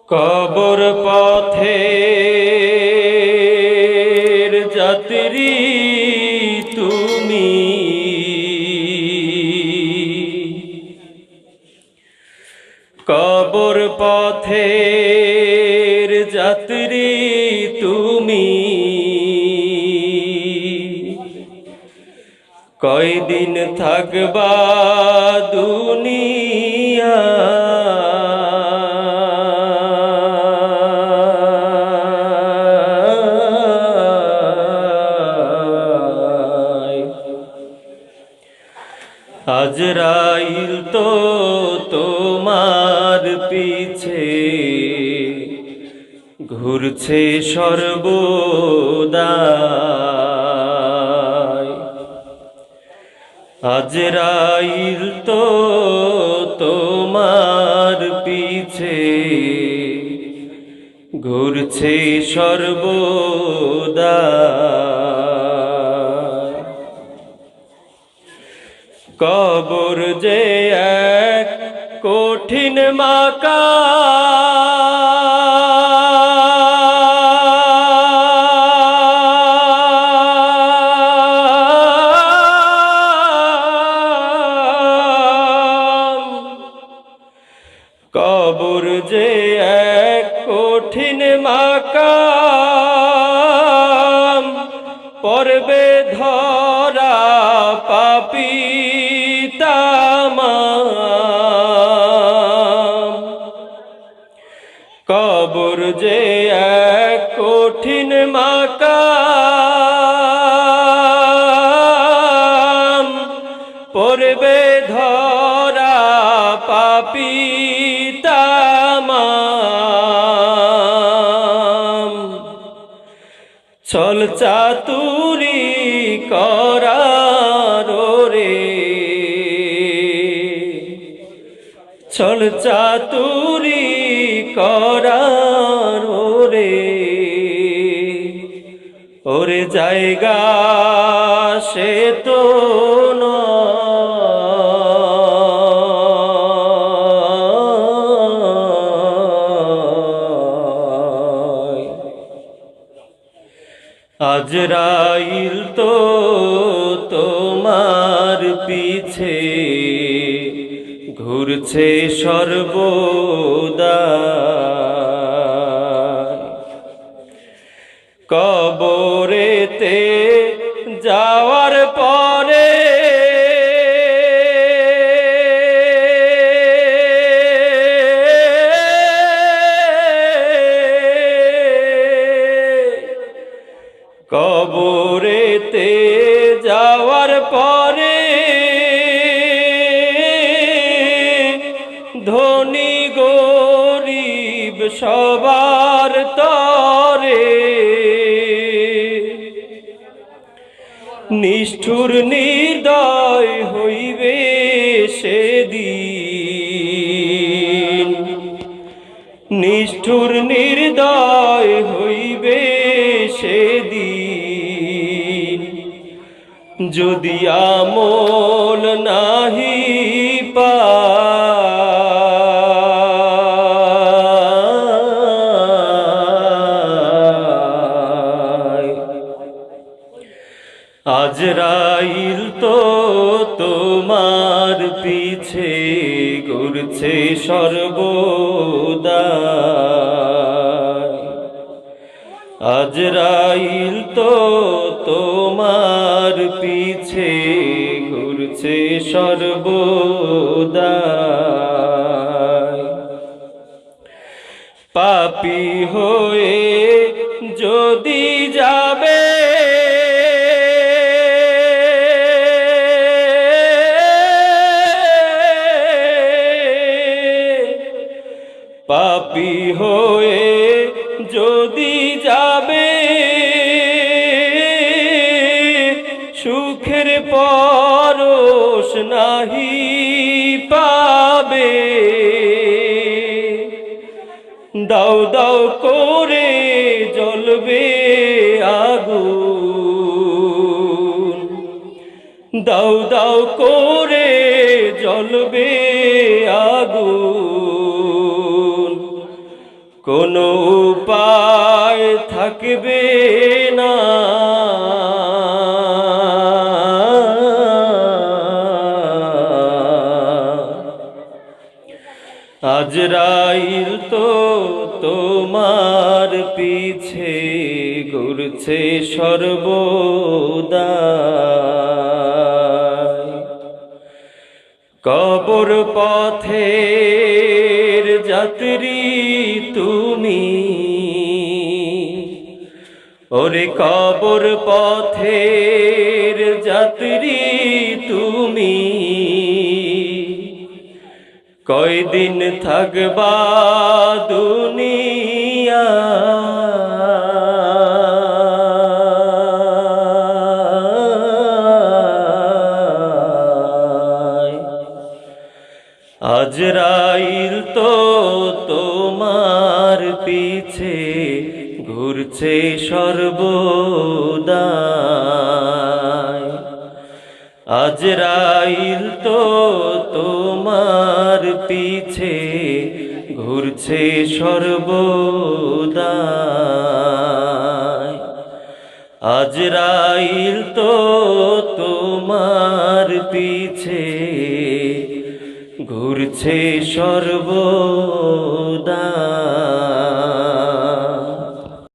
কবর পথের যাত্রী তুমি, কবর পথের যাত্রী তুমি, কয়দিন থাকবা দুনিয়া আজরাইল তো তোমার পিছে ঘুরছে সর্বদা। আজরাইল তো তোমার পিছে ঘুরছে সর্বদা। কবর যে এক কঠিন মাকাম, কবর যে এক কঠিন মাকাম, পড়বে ধরা পাপী কবর যে এক কঠিন মাকাম, পড়বে ধরা পাপী তামাম। ছল চাতুরি করার রে, ছল চাতুরি করার রে, ওরে জায়গা সে তো নয়। আজরাইল তো তোমার পিছে ঘুরছে সর্বদা। কবরেতে যাওয়ার পরে কবরেতে যাওয়ার পরে ধনী গরিব সবার তরে নিষ্ঠুর নির্দয় হইবে সেদিন, নিষ্ঠুর নির্দয় হইবে সেদিন, যদি আমল নাহি পায়। আজরাইল তো তোমার পিছে ঘুরছে সর্বদা। আজরাইল তো তোমার পিছে ঘুরছে সর্বদা। পাপী হয়ে যদি যাবে পাপী হয়ে যদি যাবে, সুখের পরশ নাহি পাবে। দাও দাও করে জ্বলবে আগুন, দাও দাও করে জ্বলবে আগুন, কোনো উপায় থাকবে না। আজরাইল তো তোমার পিছে ঘুরছে সর্বদা। কবর পথের যাত্রী তুমি, ওরে কবর পথের যাত্রী তুমি, কয়দিন থাকবা দুনিয়া। আজরাইল তো তোমার পিছে ঘুরছে সর্বদা। আজরাইল তো তোমার পিছে ঘুরছে সর্বদা। আজরাইল তো তোমার পিছে ঘুরছে সর্বদা।